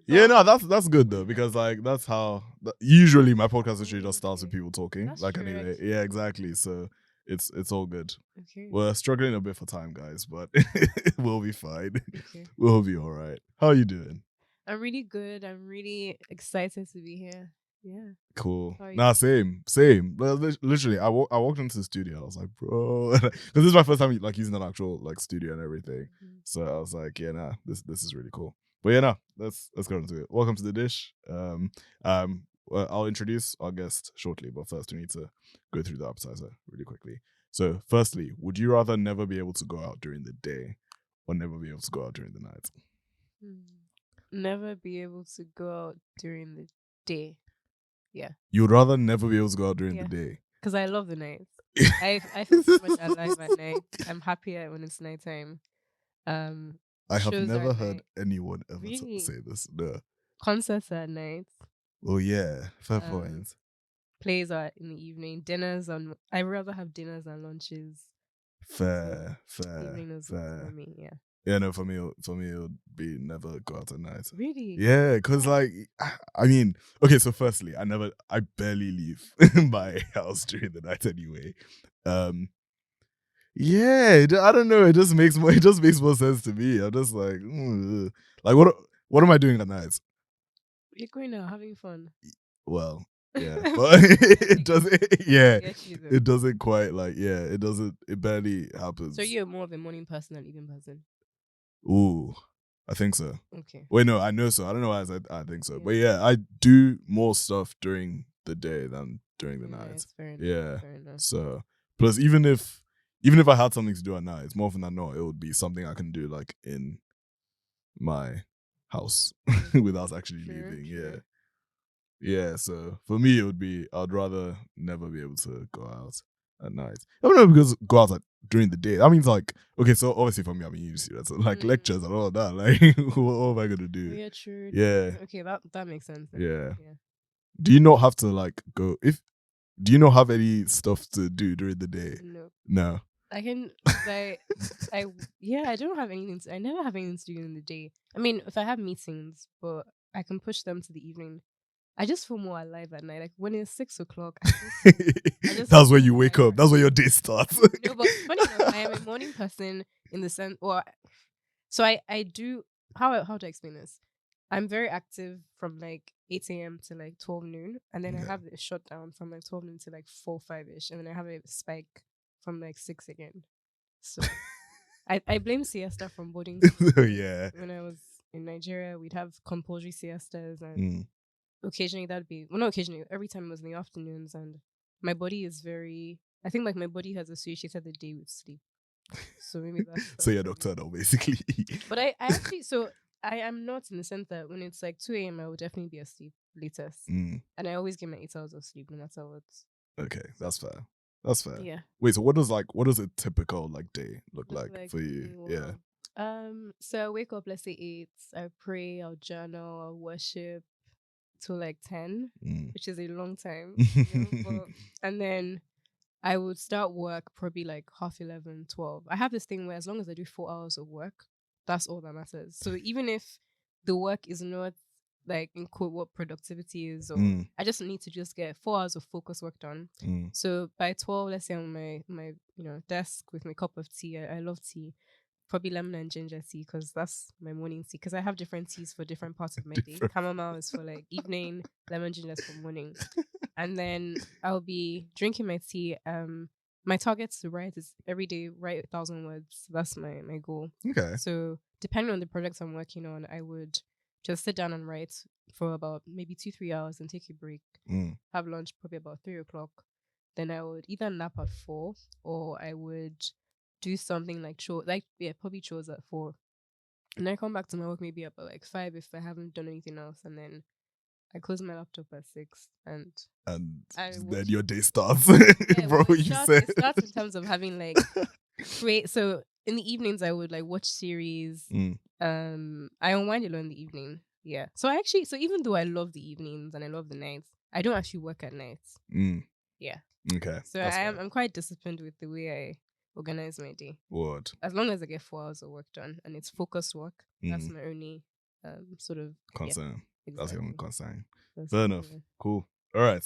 Yeah, no, that's good though, because like that's how usually my podcast literally just starts with people talking. That's like true, anyway, actually. yeah, exactly. So it's all good. Okay. We're struggling a bit for time, guys, but we'll be fine. Okay. We'll be all right. How are you doing? I'm really good. I'm really excited to be here. Yeah. Cool. How are you? Nah, same. Well, literally, I walked into the studio. I was like, bro, because this is my first time like using an actual like studio and everything. Mhm. So I was like, yeah, nah, this is really cool. But yeah, nah, let's go into it. Welcome to the dish. Well, I'll introduce our guest shortly, but first we need to go through the appetizer really quickly. So, firstly, would you rather never be able to go out during the day or never be able to go out during the night? Never be able to go out during the day. Yeah. You would rather never be able to go out during Yeah. the day. Because I love the night. I feel so much alive at night. I'm happier when it's nighttime. I have Shows are never at heard night. anyone ever Really? say this. No. Concerts are at night. Oh yeah, fair Um, point. Plays are in the evening. Dinners on. I rather have dinners and lunches. Fair, Evening is for me. Yeah. Yeah, no, for me, it would be never go out at night. Really? Yeah, because like, I mean, okay. So, firstly, I barely leave my house during the night anyway. Yeah, I don't know. It just makes more sense to me. I'm just like, like what am I doing at night? You're going out having fun. Well, yeah, but it doesn't. Yeah, Get you though. it doesn't quite like. Yeah, it doesn't. It barely happens. So you're more of a morning person than evening person. Ooh, I think so. Okay. Wait, no, I know so. I don't know why I said I think so, Yeah. but yeah, I do more stuff during the day than during the night. Fair enough. Yeah. Fair enough. So plus, even if I had something to do at night, more often than not, it would be something I can do like in my house without actually leaving. Yeah. Yeah, so for me, it would be I'd rather never be able to go out at night. I don't know, because go out during the day. That means like, okay, so obviously for me, I'm in uni student, so like lectures and all of that. Like, what am I gonna do? Yeah, true. Yeah. Okay, that makes sense. Then. Yeah. Do you not have to like go? Do you not have any stuff to do during the day? No. I can. I don't have anything. I never have anything to do in the day. I mean, if I have meetings, but I can push them to the evening. I just feel more alive at night. Like when it's 6 o'clock, that's when you wake up. That's when your day starts. No, but funny enough, I am a morning person in the sense, so I do. How do I explain this? I'm very active from like 8 a.m. to like 12 noon, and then I have a shutdown from like 12 noon to like 4-5ish, and then I have a spike from like 6 again. So I blame siesta from boarding school. Yeah. When I was in Nigeria, we'd have compulsory siestas, and occasionally that'd be not occasionally. Every time it was in the afternoons, and my body is very. I think like my body has associated the day with sleep. So maybe that's so you're nocturnal basically. But I actually I am not, in the sense that when it's like 2 a.m. I will definitely be asleep latest. And I always get my 8 hours of sleep no matter what. Okay, that's fair. That's fair. Yeah. Wait, so what does a typical like day look like for you? Yeah. So I wake up, let's say 8, I pray, I'll journal, I'll worship till like 10, which is a long time. And then I would start work probably like 11:30, 12. I have this thing where as long as I do 4 hours of work, that's all that matters. So even if the work is not like in quote what productivity is, or I just need to just get 4 hours of focus work done. So by 12, let's say on my desk with my cup of tea. I love tea. Probably lemon and ginger tea, because that's my morning tea. Because I have different teas for different parts of my day. Chamomile is for like evening, lemon ginger is for morning. And then I'll be drinking my tea. My target to write is every day write 1,000 words. That's my goal. Okay. So depending on the projects I'm working on, I would just sit down and write for about maybe 2-3 hours and take a break. Have lunch probably about 3 o'clock. Then I would either nap at 4, or I would do something like probably chores at 4. And I come back to my work maybe about like 5 if I haven't done anything else, and then I close my laptop at 6, and then your day starts. Bro, it starts in terms of having like create. So in the evenings I would like watch series. I unwind alone in the evening. Yeah. So even though I love the evenings and I love the nights, I don't actually work at nights. Yeah. Okay. So I'm quite disciplined with the way I organize my day. What? As long as I get 4 hours of work done and it's focused work, that's my only sort of concern. Yeah, That's exactly. your concern. That's Fair enough. Cool. All right.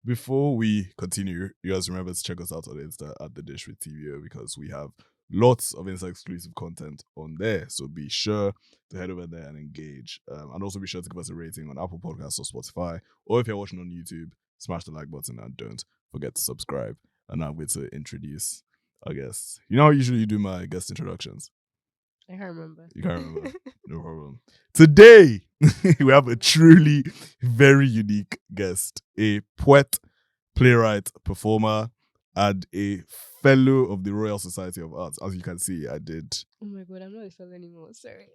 Before we continue, you guys remember to check us out on Insta at The Dish with TBO, because we have lots of Insta exclusive content on there. So be sure to head over there and engage. And also be sure to give us a rating on Apple Podcasts or Spotify. Or if you're watching on YouTube, smash the like button and don't forget to subscribe. And now I'm going to introduce our guests. You know how usually you do my guest introductions? I can't remember. You can't remember. No problem. Today, we have a truly very unique guest, a poet, playwright, performer, and a fellow of the Royal Society of Arts. As you can see, I did. Oh my god, I'm not a fellow anymore. Sorry.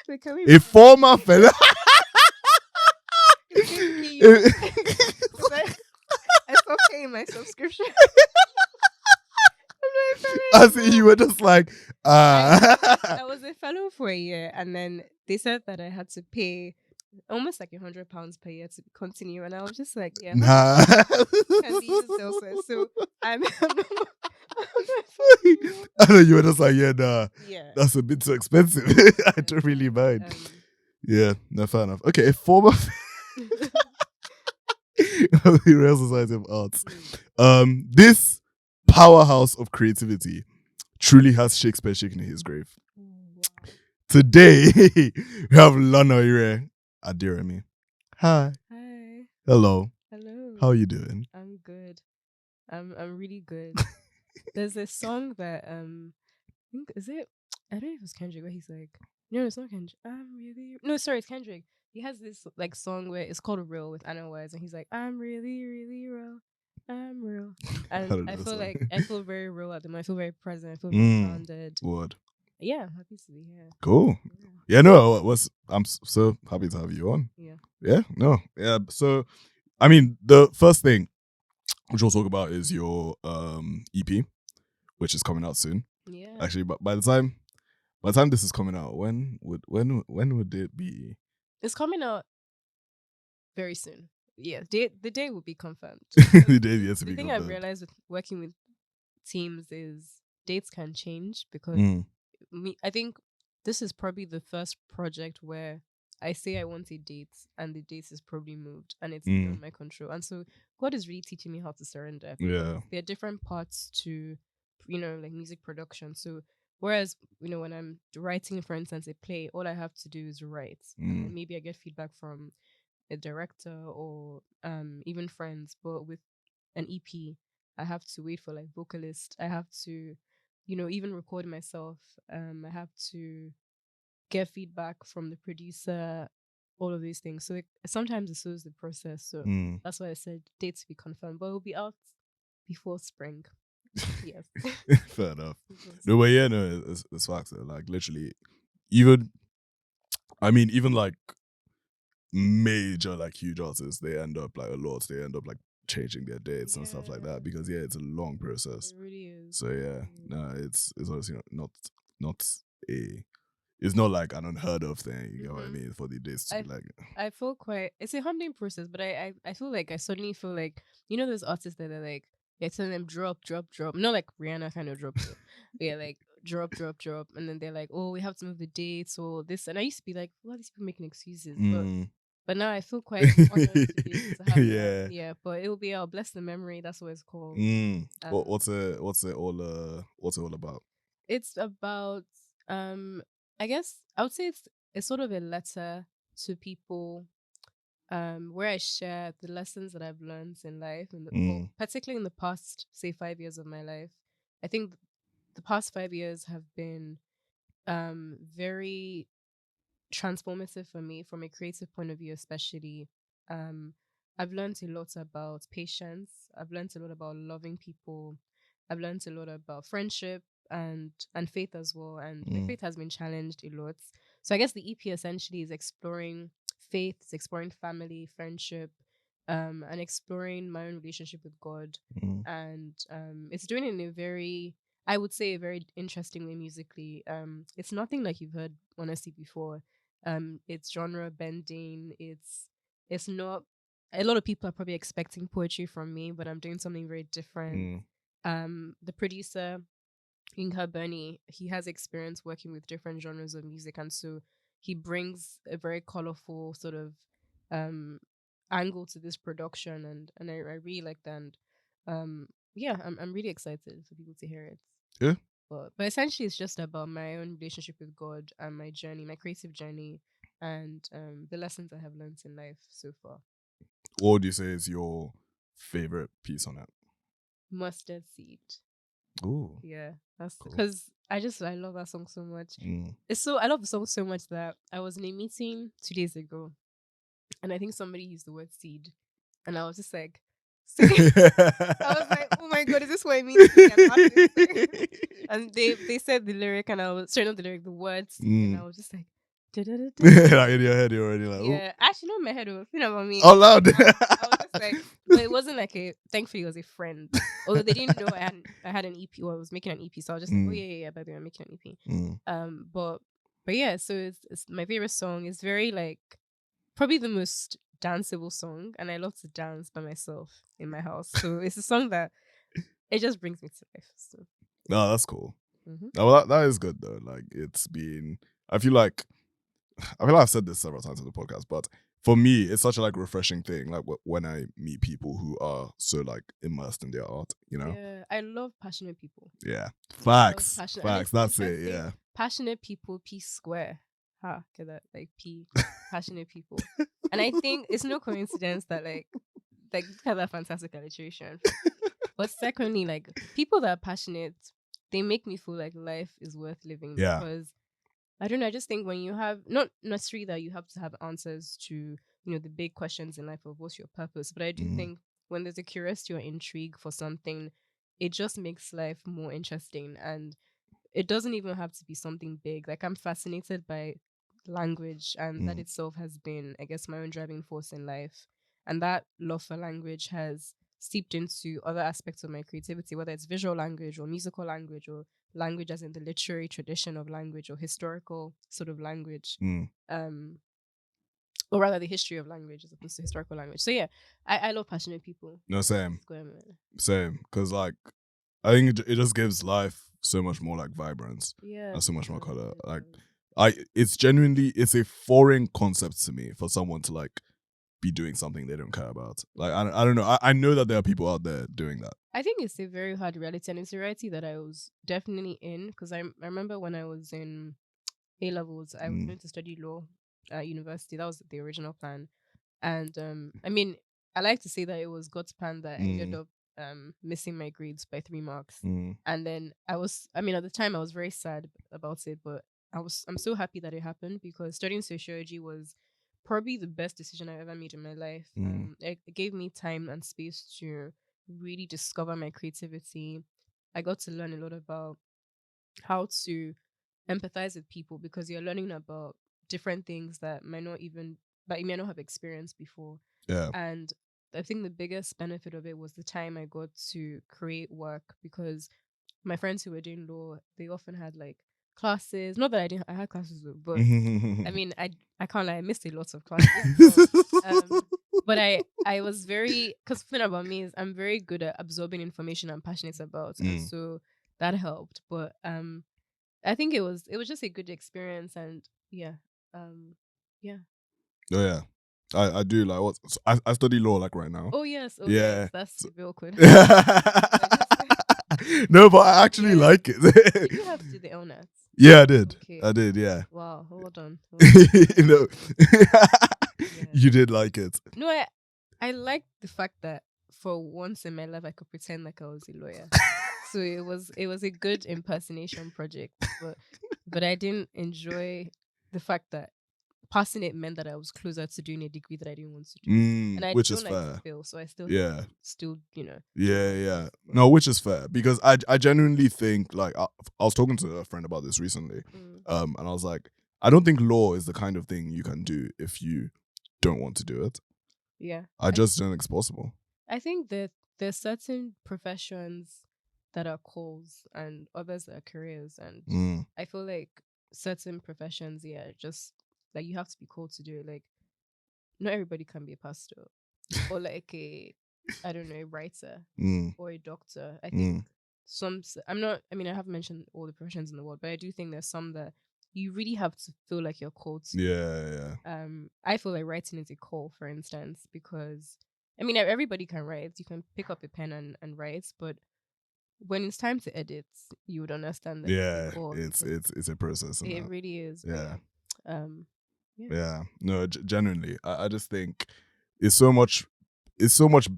Wait, A former fellow. I stopped paying my subscription. I see you were just like, I was a fellow for a year, and then they said that I had to pay almost like £100 per year to continue, and I was just like, yeah, nah. can be used elsewhere. So I'm not I know you were just like, yeah, nah, yeah, that's a bit too expensive. I don't really mind. Yeah, no, fair enough. Okay, a former of the Royal Society of Arts. This powerhouse of creativity truly has Shakespeare shaking in his grave. Wow. Today, we have Lanaire Adiremi. Hi. Hi. Hello. Hello. How are you doing? I'm good. I'm really good. There's a song that I think is it? I don't know if it's Kendrick where he's like, no, it's not Kendrick. Sorry, it's Kendrick. He has this like song where it's called Real with Anna Wise, and he's like, I'm really, really real. I'm real. And I feel like I feel very real at the moment. I feel very present. I feel very grounded. Word. Yeah, I'm happy to be here. Cool. Yeah, no, I'm so happy to have you on. Yeah. Yeah, no. Yeah. So I mean, the first thing which we'll talk about is your EP, which is coming out soon. Yeah. Actually, but by the time this is coming out, when would it be? It's coming out very soon. Yeah, the day will be confirmed. The day yet to be confirmed. The thing I've realized with working with teams is dates can change because I think this is probably the first project where I say I want a date and the date is probably moved and it's beyond my control. And so God is really teaching me how to surrender. Yeah. There are different parts to, like music production. So whereas, when I'm writing, for instance, a play, all I have to do is write. And then maybe I get feedback from a director or even friends. But with an EP, I have to wait for like vocalist. I have to, even record myself. I have to get feedback from the producer, all of these things. So sometimes it slows the process. So that's why I said date to be confirmed, but it will be out before spring. Yes. Fair enough. No, but yeah, no, it's facts. Like literally, even like major like huge artists, they end up like they end up like changing their dates and stuff like that because it's a long process. It really is. So yeah, no, it's obviously not a. It's not like an unheard of thing, you know what I mean? For the days to be like, I feel it's a humbling process, but I feel like I suddenly feel like those artists that are like you're telling them drop, not like Rihanna kind of drop, yeah, like drop, and then they're like, oh, we have to move the dates or this, and I used to be like, well, these people making excuses, but now I feel quite honored to be able to have that. Yeah, but it will be our bless the memory. That's what it's called. What's it all about? It's about I guess I would say it's sort of a letter to people where I share the lessons that I've learned in life and particularly in the past, say 5 years of my life. I think the past 5 years have been very transformative for me from a creative point of view, especially. I've learned a lot about patience. I've learned a lot about loving people. I've learned a lot about friendship and faith as well. And my faith has been challenged a lot. So I guess the EP essentially is exploring faith, it's exploring family, friendship, and exploring my own relationship with God. And it's doing it in a very, I would say, a very interesting way musically. It's nothing like you've heard honestly before. It's genre bending. It's not. A lot of people are probably expecting poetry from me, but I'm doing something very different. The producer Inka Bernie, he has experience working with different genres of music, and so he brings a very colorful sort of um angle to this production, and I really like that. And yeah, I'm really excited for people to hear it. Yeah. But essentially, it's just about my own relationship with God and my journey, my creative journey, and the lessons I have learned in life so far. What would you say is your favorite piece on it? Mustard Seed. Oh, Yeah, that's cool. because I love that song so much. I love the song so much that I was in a meeting 2 days ago, and I think somebody used the word seed, and I was just like, I was like, oh my god, is this what it means to be an artist? And they said the lyric, and I was sorry, not the lyric, the words, and I was just like, like in your head, you're already like, yeah, actually, not in my head. You know what I mean? Out loud. I was just like, but it wasn't like a. Thankfully, it was a friend. Although they didn't know I had an EP or I was making an EP, so I was just like, oh yeah. By the way, I'm making an EP. But yeah, so it's my favorite song. It's very like probably the most danceable song, and I love to dance by myself in my house. So it's a song that it just brings me to life. So No, that's cool. No, that is good though. Like it's been. I feel like I've said this several times on the podcast, but for me, it's such a like refreshing thing. Like when I meet people who are so like immersed in their art, you know. Yeah, I love passionate people. Yeah, facts. Facts. That's it. Yeah, passionate people. P square. Ha, get that? Like P. Passionate people. And I think it's no coincidence that like look at that fantastic alliteration. But secondly, like people that are passionate, they make me feel like life is worth living. Yeah. Because I don't know, I just think when you have not necessarily that you have to have answers to, the big questions in life of what's your purpose, but I do think when there's a curiosity or intrigue for something, it just makes life more interesting. And it doesn't even have to be something big. Like I'm fascinated by language, and that itself has been, I guess, my own driving force in life. And that love for language has seeped into other aspects of my creativity, whether it's visual language or musical language or language as in the literary tradition of language or historical sort of language. Or rather the history of language as opposed to historical language. So yeah, I love passionate people. No, same. Because like I think it just gives life so much more like vibrance. Yeah. And so much more color. Like it's a foreign concept to me for someone to like be doing something they don't care about. Like I don't know. I know that there are people out there doing that. I think it's a very hard reality, and it's a reality that I was definitely in, because I remember when I was in A levels, I was going to study law at university. That was the original plan, and I mean, I like to say that it was God's plan that I ended up missing my grades by 3 marks, and then at the time I was very sad about it, but I'm so happy that it happened, because studying sociology was probably the best decision I ever made in my life. It gave me time and space to really discover my creativity. I got to learn a lot about how to empathize with people, because you're learning about different things that you may not have experienced before. Yeah. And I think the biggest benefit of it was the time I got to create work, because my friends who were doing law, they often had like classes. Not that I had classes though, but I mean, I can't lie, I missed a lot of classes. But I was very, because the thing about me is I'm very good at absorbing information I'm passionate about, and so that helped. But I think it was just a good experience, and yeah. Yeah. Oh yeah. I do like what I study law like right now. Oh yes, okay. Yeah. That's a bit awkward. No, but I actually like it. Did you have to do the LNAT? Yeah, I did. Okay. I did, yeah. Wow, hold on. You know. You did like it. No, I liked the fact that for once in my life I could pretend like I was a lawyer. So it was a good impersonation project, but I didn't enjoy the fact that passing it meant that I was closer to doing a degree that I didn't want to do. And I which don't is like fair. to fail, so I still Yeah. Yeah. No, which is fair, because I genuinely think, like, I was talking to a friend about this recently, and I was like, I don't think law is the kind of thing you can do if you don't want to do it. Yeah. I just don't think it's possible. I think that there's certain professions that are calls and others that are careers, and I feel like certain professions, just like you have to be called to do it. Like not everybody can be a pastor or like a, I don't know, a writer or a doctor. I think I'm not, I mean, I haven't mentioned all the professions in the world, but I do think there's some that you really have to feel like you're called to. Yeah. I feel like writing is a call, for instance, because I mean, everybody can write. You can pick up a pen and write, but when it's time to edit, you would understand that Yeah, it's a call. it's a process. It really is. Yeah. Yeah. No, genuinely, I just think it's so much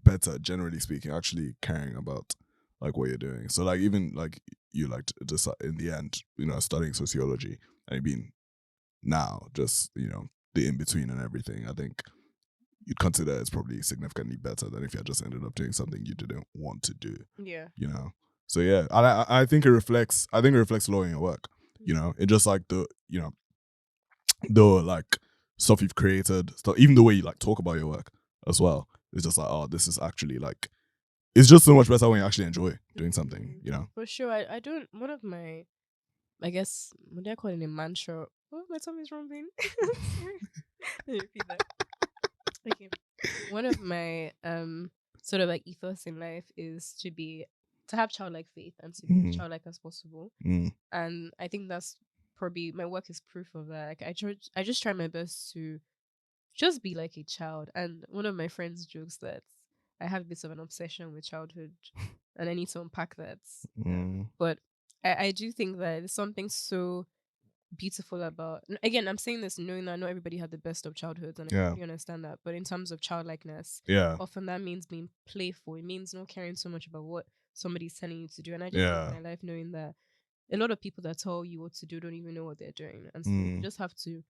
better, generally speaking, actually caring about like what you're doing. So like even like you like just in the end, studying sociology and being now just the in between and everything. I think you'd consider it's probably significantly better than if you had just ended up doing something you didn't want to do. Yeah. So yeah, I think it reflects. I think it reflects law in your work. It just like the like stuff you've created, stuff, even the way you like talk about your work as well. It's just like, oh, this is actually like, it's just so much better when you actually enjoy doing something. For sure. I don't. One of my, I guess, what do I call it? A mantra. Oh, my tummy's rumbling. Let me repeat that. Okay. One of my sort of like ethos in life is to have childlike faith and to be as childlike as possible. And I think that's probably my work is proof of that. Like I just try my best to just be like a child. And one of my friends jokes that I have a bit of an obsession with childhood, and I need to unpack that. But I do think that there's something so beautiful about, again, I'm saying this knowing that not everybody had the best of childhoods, and I completely understand that, but in terms of childlikeness, often that means being playful. It means not caring so much about what somebody's telling you to do. And I just live my life knowing that a lot of people that tell you what to do don't even know what they're doing, and so you just have to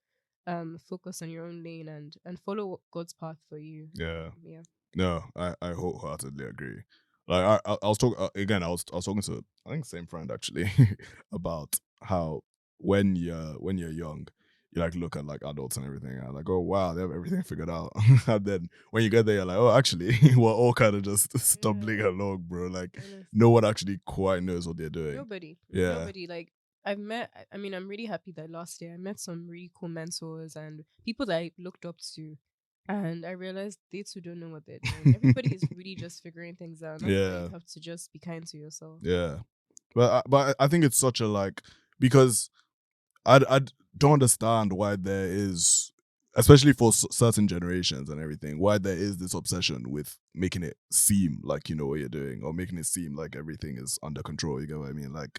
focus on your own lane and follow God's path for you. No, I wholeheartedly agree. Like I was talking again. I was talking to, I think, same friend actually about how when you're young, you like look at like adults and everything, and like, oh wow, they have everything figured out. And then when you get there, you're like, oh, actually, we're all kind of just stumbling along, bro. Like no one actually quite knows what they're doing. Nobody. Like I'm really happy that last year I met some really cool mentors and people that I looked up to. And I realized they too don't know what they're doing. Everybody is really just figuring things out. That's why you have to just be kind to yourself. Yeah. But I think it's such a like, because I don't understand why there is, especially for certain generations and everything, why there is this obsession with making it seem like you know what you're doing, or making it seem like everything is under control. You get what I mean? Like,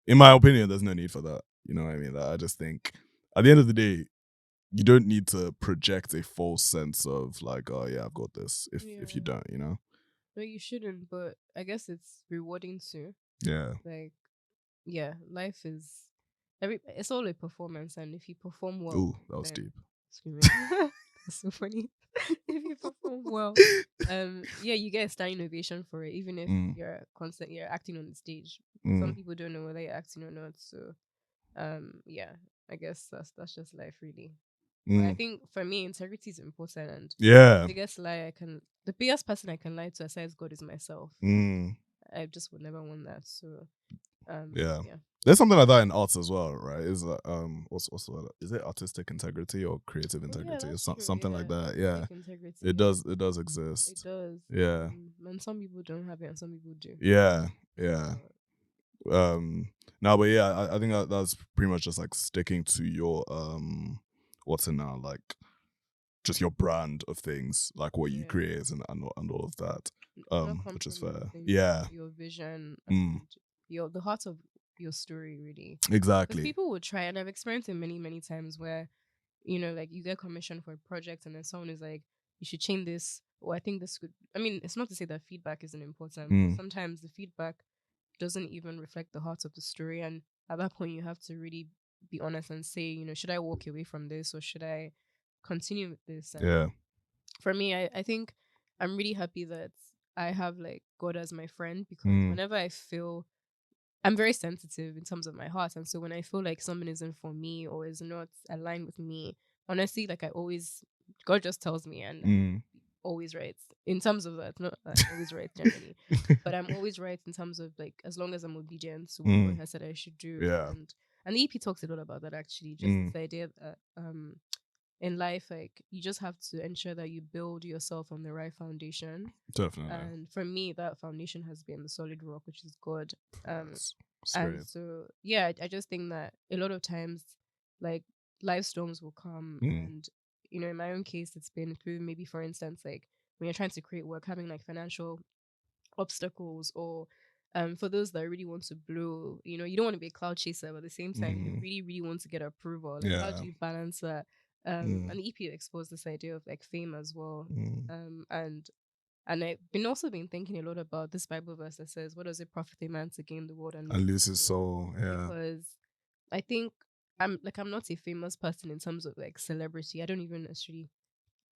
in my opinion, there's no need for that. You know what I mean? Like, I just think at the end of the day, you don't need to project a false sense of like, oh yeah, I've got this. If you don't, No, you shouldn't. But I guess it's rewarding too. Yeah. Like, yeah, life is it's all a performance, and if you perform well, Ooh, that was deep. That's so funny. If you perform well, yeah, you get a standing ovation for it, even if you're acting on the stage. Some people don't know whether you're acting or not. So, yeah, I guess that's just life, really. But I think for me, integrity is important, and the biggest person I can lie to aside God is myself. I just would never want that. So, yeah. There's something like that in arts as well, right? Is what's is it artistic integrity or creative integrity? Yeah, It's something like that. Yeah, integrity, it does exist. It does. Yeah, and some people don't have it, and some people do. Yeah. No, but yeah, I think that's pretty much just like sticking to your what's it now, like just your brand of things, like what you create and all of that. Which is fair. Yeah. Your vision and the heart of your story, really. Exactly. People will try, and I've experienced it many times where, like you get commissioned for a project and then someone is like, you should change this, or I think this could, I mean, it's not to say that feedback isn't important, but sometimes the feedback doesn't even reflect the heart of the story. And at that point, you have to really be honest and say, should I walk away from this or should I continue with this? And for me, I think I'm really happy that I have like God as my friend, because whenever I feel, I'm very sensitive in terms of my heart, and so when I feel like something isn't for me or is not aligned with me, honestly, like God just tells me, and I'm always right in terms of that. Not that I'm always right generally, but I'm always right in terms of like, as long as I'm obedient to what God has said I should do. Yeah. And the EP talks a lot about that, actually, just this idea that in life, like you just have to ensure that you build yourself on the right foundation. Definitely. And for me, that foundation has been the solid rock, which is God. That's And great. so yeah, I just think that a lot of times, like life storms will come, and you know, in my own case, it's been through maybe, for instance, like when you're trying to create work, having like financial obstacles, or for those that really want to blow, you know, you don't want to be a cloud chaser, but at the same time, you really, really want to get approval. Like, how do you balance that? And the EP exposed this idea of like fame as well. And I've been also been thinking a lot about this Bible verse that says, "What does it profit a man to gain the world and lose his soul?" Yeah, because I think I'm not a famous person in terms of like celebrity. I don't even actually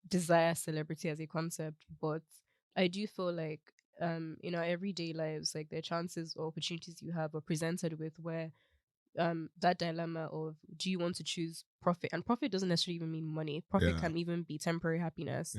desire celebrity as a concept, but I do feel like in our everyday lives, like the chances or opportunities you have are presented with where that dilemma of, do you want to choose profit? And profit doesn't necessarily even mean money. Profit can even be temporary happiness.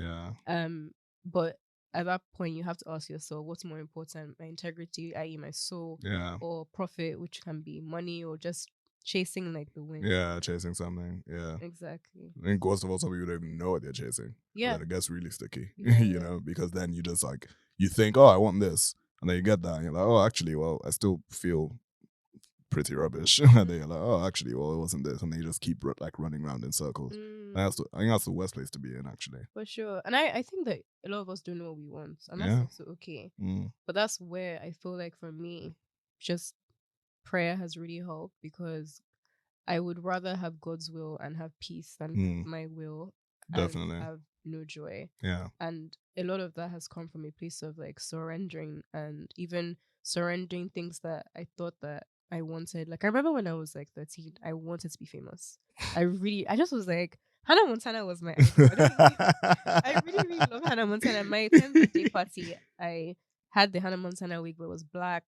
But at that point you have to ask yourself, what's more important, my integrity, i.e. my soul, or profit, which can be money or just chasing like the wind. Chasing something. Exactly. I think most of all, some people don't even know what they're chasing. Yeah. Then it gets really sticky. Yeah, you know, because then you just like, you think, oh, I want this, and then you get that and you're like, oh, actually, well, I still feel pretty rubbish. And then you're like, oh, actually, well, it wasn't this, and then you just keep like running around in circles. I think that's the worst place to be in, actually. For sure. And I think that a lot of us don't know what we want, and that's also okay. But that's where I feel like for me, just prayer has really helped, because I would rather have God's will and have peace than have my will Definitely. and have no joy. Yeah. And a lot of that has come from a place of like surrendering, and even surrendering things that I thought that I wanted. Like I remember when I was like 13, I wanted to be famous. I just was like, Hannah Montana was my idol. I really, really love Hannah Montana. My 10th birthday party, I had the Hannah Montana wig, but it was black.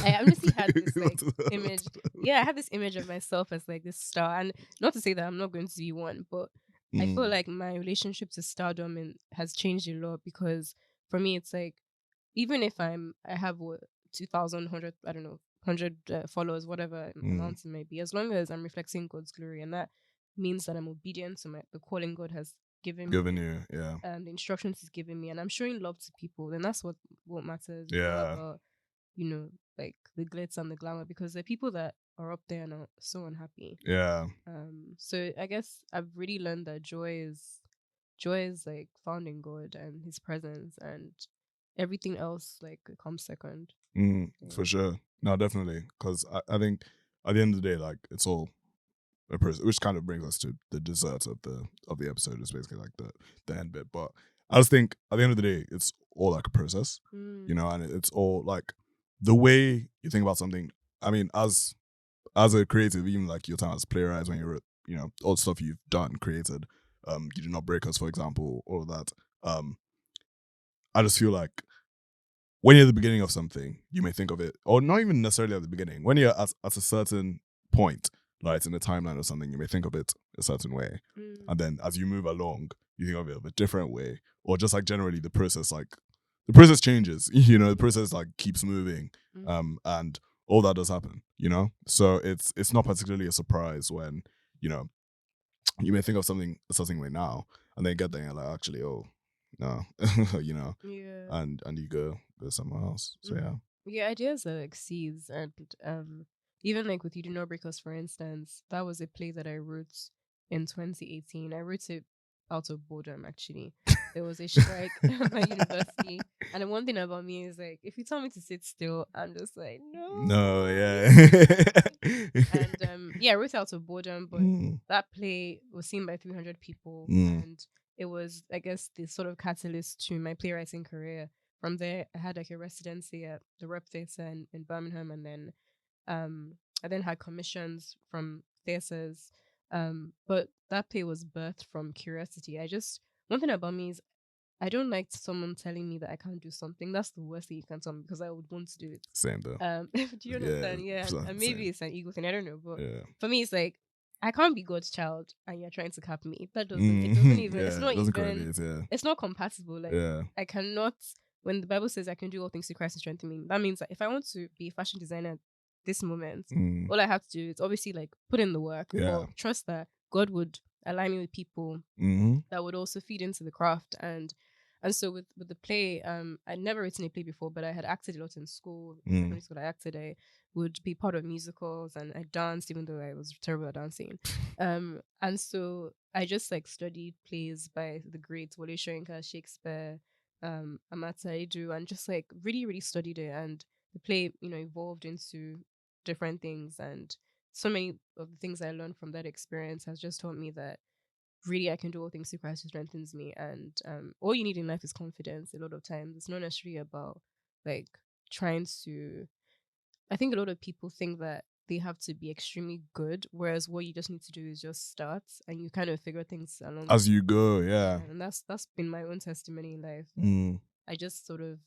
I honestly had this like image. Yeah, I had this image of myself as like this star. And not to say that I'm not going to be one, but I feel like my relationship to stardom has changed a lot, because for me, it's like, even if I have what, 2,000, I don't know, 100 followers, whatever amount it may be, as long as I'm reflecting God's glory, and that means that I'm obedient to the calling God has given me, the instructions He's given me, and I'm showing love to people, then that's what matters. It's not about, you know, like the glitz and the glamour, because the people that are up there and are so unhappy. So I guess I've really learned that joy is like found in God and His presence, and everything else like comes second. For sure. No, definitely. Because I think at the end of the day, like, it's all a process, which kind of brings us to the dessert of the episode. It's basically like the end bit. But I just think at the end of the day, it's all like a process, you know, and it's all like the way you think about something. I mean, as a creative, even like your time as playwright, when you wrote, you know, all the stuff you've done, created, You Do Not Break Us, for example, all of that. I just feel like when you're at the beginning of something, you may think of it, or not even necessarily at the beginning, when you're at a certain point, like in the timeline or something, you may think of it a certain way. And then as you move along, you think of it a different way, or just like generally the process changes, you know, the process like keeps moving. And all that does happen, you know? So it's not particularly a surprise when, you know, you may think of something a certain way now, and then you get there and you're like, actually, oh, no, you know, and you go somewhere else. So ideas are like seeds, and even like with You Do Not Break Us, for instance, that was a play that I wrote in 2018. I wrote it out of boredom, actually. There was a strike at my university, and the one thing about me is like, if you tell me to sit still, I'm just like, no, and I wrote it out of boredom, but that play was seen by 300 people, and it was, I guess, the sort of catalyst to my playwriting career. From there, I had like a residency at the Rep Theatre in Birmingham, and then I then had commissions from theatres. But that play was birthed from curiosity. One thing about me is I don't like someone telling me that I can't do something. That's the worst thing you can tell me, because I would want to do it. Same though. Do you understand? Yeah. And maybe same. it's an ego thing. I don't know. But for me, it's like, I can't be God's child and you're trying to cap me. It doesn't even, it's not even, it's not compatible. Like, I cannot, when the Bible says I can do all things through Christ who strengthens me, that means that if I want to be a fashion designer at this moment, all I have to do is obviously like put in the work, or trust that God would align me with people that would also feed into the craft. And so with the play, I'd never written a play before, but I had acted a lot in school. Secondary school, I acted. I would be part of musicals, and I danced, even though I was terrible at dancing. And so I just like studied plays by the greats, Wole Soyinka, Shakespeare, Amata Edu, and just like really, really studied it. And the play, evolved into different things, and so many of the things I learned from that experience has just taught me that really I can do all things through Christ who strengthens me. And all you need in life is confidence. A lot of times it's not necessarily about like trying to, I think a lot of people think that they have to be extremely good, whereas what you just need to do is just start, and you kind of figure things along as you go. Yeah. And that's been my own testimony in life. I just sort of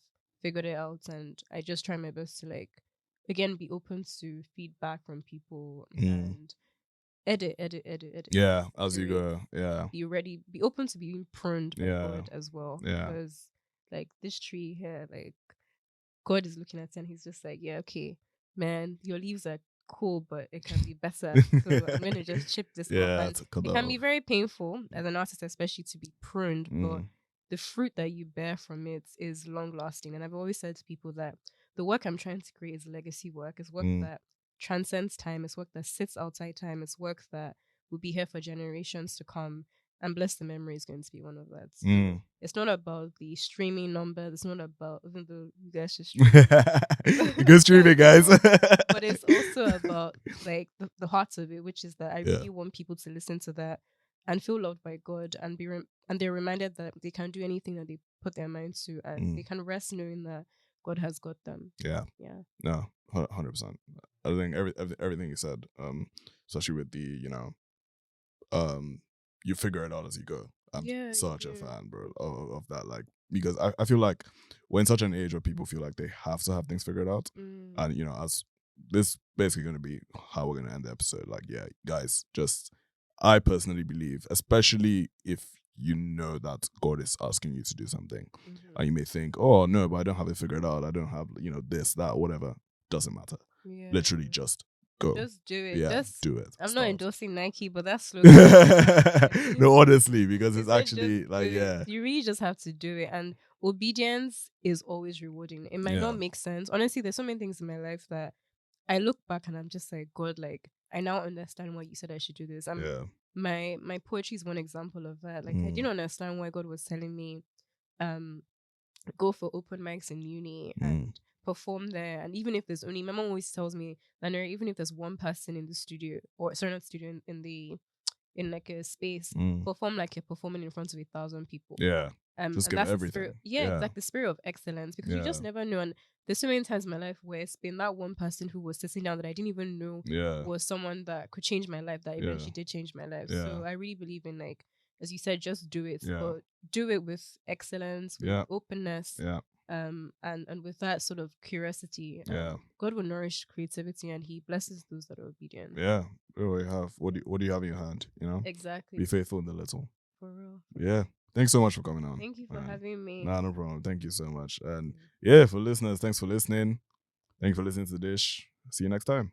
figured it out, and I just try my best to like, again, be open to feedback from people and edit. Yeah, as you go. Yeah. Be ready, be open to being pruned by God as well. Yeah. Because like this tree here, like God is looking at it and he's just like, yeah, okay, man, your leaves are cool, but it can be better. So I'm gonna just chip this off. And it can be very painful as an artist, especially to be pruned, but the fruit that you bear from it is long lasting. And I've always said to people that the work I'm trying to create is legacy work. It's work that transcends time. It's work that sits outside time. It's work that will be here for generations to come. And Bless the Memory is going to be one of that. So it's not about the streaming number. It's not about, even though you guys should stream. Good streaming, guys. But it's also about like the heart of it, which is that I really want people to listen to that and feel loved by God, and and they're reminded that they can do anything that they put their mind to, and they can rest knowing that God has got them. Yeah. No, 100%. I think everything you said, especially with the, you figure it out as you go. I'm such a fan, bro, of that. Like, because I feel like we're in such an age where people feel like they have to have things figured out. And, as this basically going to be how we're going to end the episode. Like, yeah, guys, I personally believe, especially if you know that God is asking you to do something, and you may think, oh, no, but I don't have it figured out. I don't have, this, that, whatever. Doesn't matter. Literally just go. Just do it. Yeah, do it. I'm not endorsing Nike, but that's no, honestly, because it's actually like, you really just have to do it. And obedience is always rewarding. It might not make sense. Honestly, there's so many things in my life that I look back and I'm just like, God, like, I now understand why you said I should do this. My poetry is one example of that. Like, I didn't understand why God was telling me, go for open mics in uni and perform there. And even if there's only, my mom always tells me, Lanaire, even if there's one person in the studio, or sorry, not studio, in like a space, perform like you're performing in front of 1,000 people. Yeah. Just give everything. Spirit, it's like the spirit of excellence, because you just never know. And there's so many times in my life where it's been that one person who was sitting down that I didn't even know was someone that could change my life, that eventually did change my life. So I really believe in, like, as you said, just do it, but do it with excellence, with openness, and with that sort of curiosity. God will nourish creativity, and He blesses those that are obedient. Yeah, we have. What do you have in your hand? Exactly. Be faithful in the little. For real. Yeah. Thanks so much for coming on. Thank you for having me. Nah, no problem. Thank you so much. And yeah, for listeners, thanks for listening. Thank you for listening to the dish. See you next time.